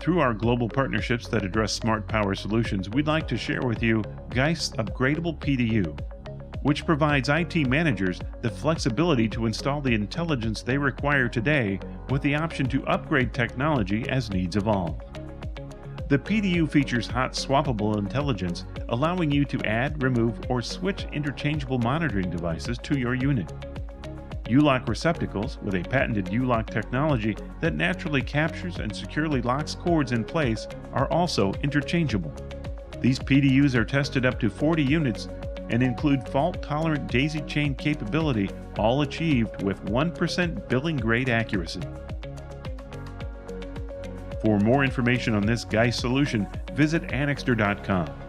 Through our global partnerships that address smart power solutions, we'd like to share with you Geist Upgradeable PDU, which provides IT managers the flexibility to install the intelligence they require today with the option to upgrade technology as needs evolve. The PDU features hot swappable intelligence, allowing you to add, remove, or switch interchangeable monitoring devices to your unit. U-lock receptacles with a patented U-lock technology that naturally captures and securely locks cords in place are also interchangeable. These PDUs are tested up to 40 units and include fault-tolerant daisy chain capability, all achieved with 1% billing-grade accuracy. For more information on this Geist solution, visit Anixter.com.